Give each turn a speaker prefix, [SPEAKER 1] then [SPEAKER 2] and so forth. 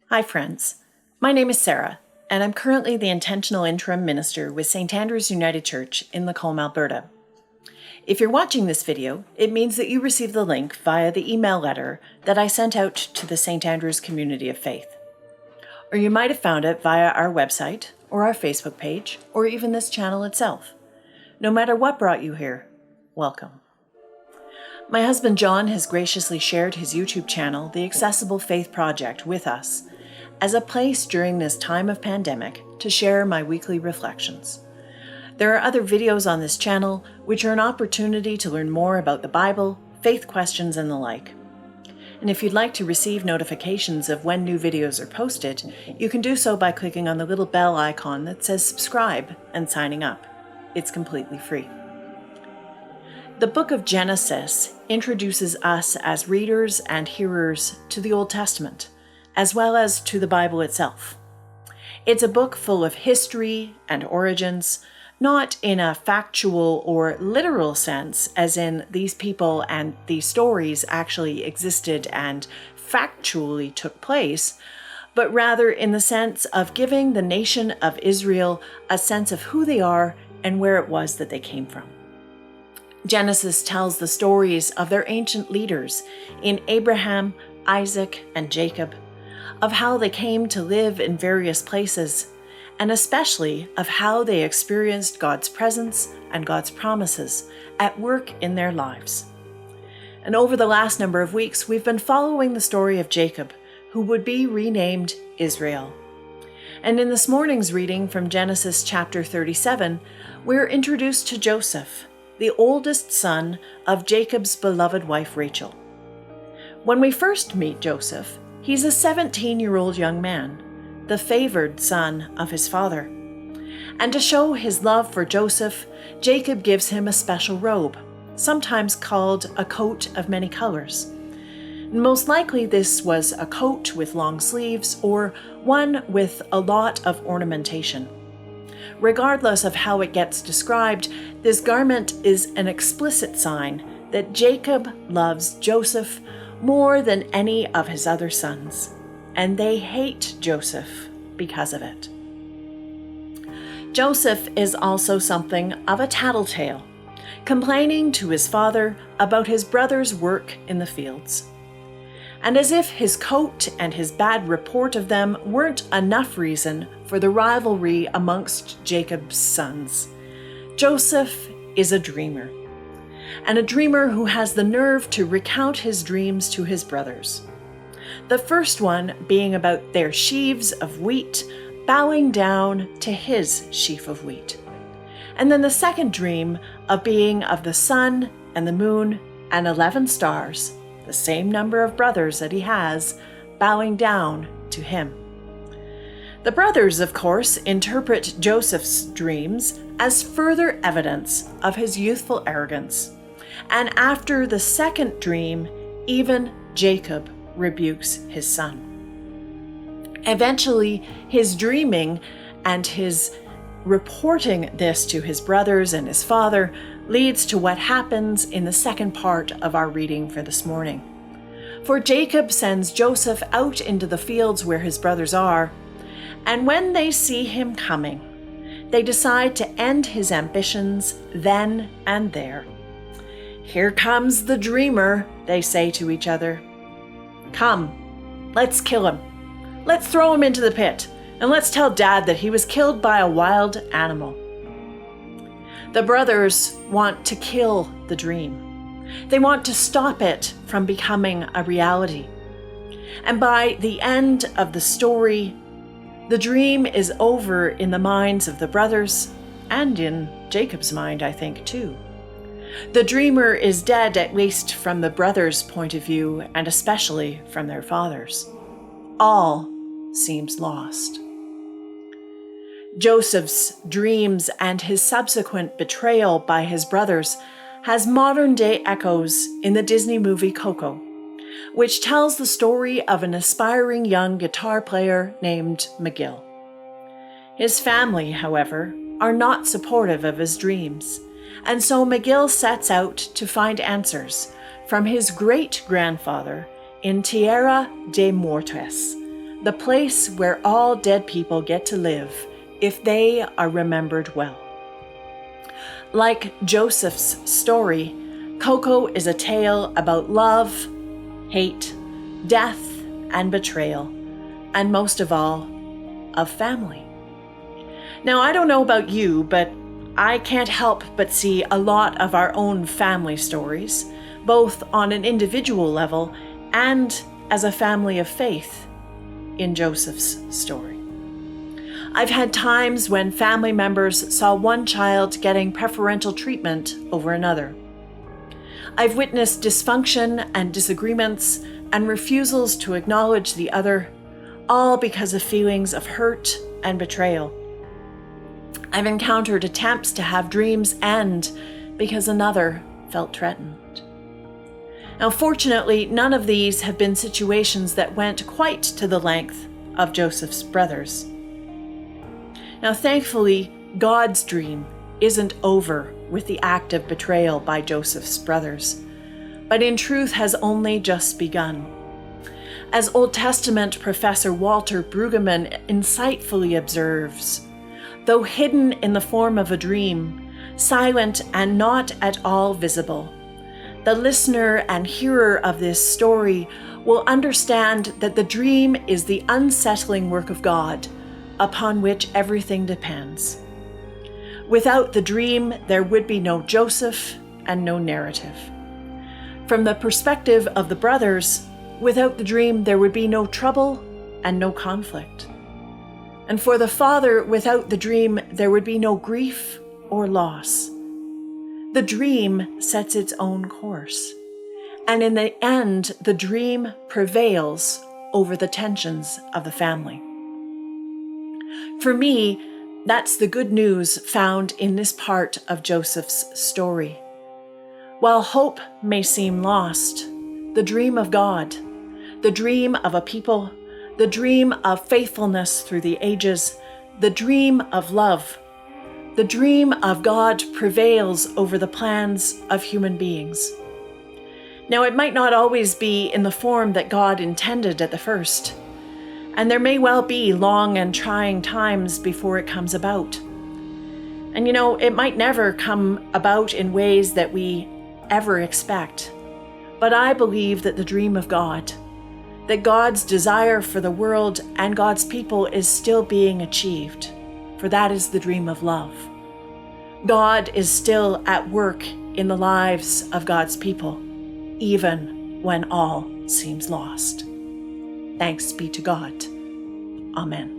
[SPEAKER 1] Hi friends, my name is Sarah, and I'm currently the Intentional Interim Minister with St. Andrew's United Church in Lacombe, Alberta. If you're watching this video, it means that you received the link via the email letter that I sent out to the St. Andrew's Community of Faith. Or you might have found it via our website, or our Facebook page, or even this channel itself. No matter what brought you here, welcome. My husband John has graciously shared his YouTube channel, The Accessible Faith Project, with us as a place during this time of pandemic to share my weekly reflections. There are other videos on this channel which are an opportunity to learn more about the Bible, faith questions, and the like. And if you'd like to receive notifications of when new videos are posted, you can do so by clicking on the little bell icon that says subscribe and signing up. It's completely free. The book of Genesis introduces us as readers and hearers to the Old Testament, as well as to the Bible itself. It's a book full of history and origins, not in a factual or literal sense, as in these people and these stories actually existed and factually took place, but rather in the sense of giving the nation of Israel a sense of who they are and where it was that they came from. Genesis tells the stories of their ancient leaders in Abraham, Isaac, and Jacob, of how they came to live in various places, and especially of how they experienced God's presence and God's promises at work in their lives. And over the last number of weeks, we've been following the story of Jacob, who would be renamed Israel. And in this morning's reading from Genesis chapter 37, we're introduced to Joseph, the oldest son of Jacob's beloved wife Rachel. When we first meet Joseph, he's a 17-year-old young man, the favored son of his father. And to show his love for Joseph, Jacob gives him a special robe, sometimes called a coat of many colors. Most likely this was a coat with long sleeves or one with a lot of ornamentation. Regardless of how it gets described, this garment is an explicit sign that Jacob loves Joseph more than any of his other sons, and they hate Joseph because of it. Joseph is also something of a tattletale, complaining to his father about his brother's work in the fields. And as if his coat and his bad report of them weren't enough reason for the rivalry amongst Jacob's sons, Joseph is a dreamer, and a dreamer who has the nerve to recount his dreams to his brothers. The first one being about their sheaves of wheat bowing down to his sheaf of wheat. And then the second dream of being of the sun and the moon and 11 stars, the same number of brothers that he has, bowing down to him. The brothers, of course, interpret Joseph's dreams as further evidence of his youthful arrogance. And after the second dream, even Jacob rebukes his son. Eventually, his dreaming and his reporting this to his brothers and his father leads to what happens in the second part of our reading for this morning. For Jacob sends Joseph out into the fields where his brothers are, and when they see him coming, they decide to end his ambitions then and there. "Here comes the dreamer," they say to each other. "Come, let's kill him. Let's throw him into the pit, and let's tell Dad that he was killed by a wild animal." The brothers want to kill the dream. They want to stop it from becoming a reality. And by the end of the story, the dream is over in the minds of the brothers, and in Jacob's mind, I think, too. The dreamer is dead, at least from the brothers' point of view, and especially from their father's. All seems lost. Joseph's dreams and his subsequent betrayal by his brothers has modern-day echoes in the Disney movie Coco, which tells the story of an aspiring young guitar player named McGill. His family, however, are not supportive of his dreams, and so McGill sets out to find answers from his great-grandfather in Tierra de Muertes, the place where all dead people get to live if they are remembered well. Like Joseph's story, Coco is a tale about love, hate, death, and betrayal, and most of all, of family. Now, I don't know about you, but I can't help but see a lot of our own family stories, both on an individual level and as a family of faith, in Joseph's story. I've had times when family members saw one child getting preferential treatment over another. I've witnessed dysfunction and disagreements and refusals to acknowledge the other, all because of feelings of hurt and betrayal. I've encountered attempts to have dreams end because another felt threatened. Now, fortunately, none of these have been situations that went quite to the length of Joseph's brothers. Now, thankfully, God's dream isn't over with the act of betrayal by Joseph's brothers, but in truth has only just begun. As Old Testament professor Walter Brueggemann insightfully observes, though hidden in the form of a dream, silent and not at all visible, the listener and hearer of this story will understand that the dream is the unsettling work of God, upon which everything depends. Without the dream, there would be no Joseph and no narrative. From the perspective of the brothers, without the dream, there would be no trouble and no conflict. And for the father, without the dream, there would be no grief or loss. The dream sets its own course, and in the end, the dream prevails over the tensions of the family. For me, that's the good news found in this part of Joseph's story. While hope may seem lost, the dream of God, the dream of a people, the dream of faithfulness through the ages, the dream of love, the dream of God prevails over the plans of human beings. Now, it might not always be in the form that God intended at the first, and there may well be long and trying times before it comes about. And it might never come about in ways that we ever expect. But I believe that the dream of God, that God's desire for the world and God's people is still being achieved, for that is the dream of love. God is still at work in the lives of God's people, even when all seems lost. Thanks be to God. Amen.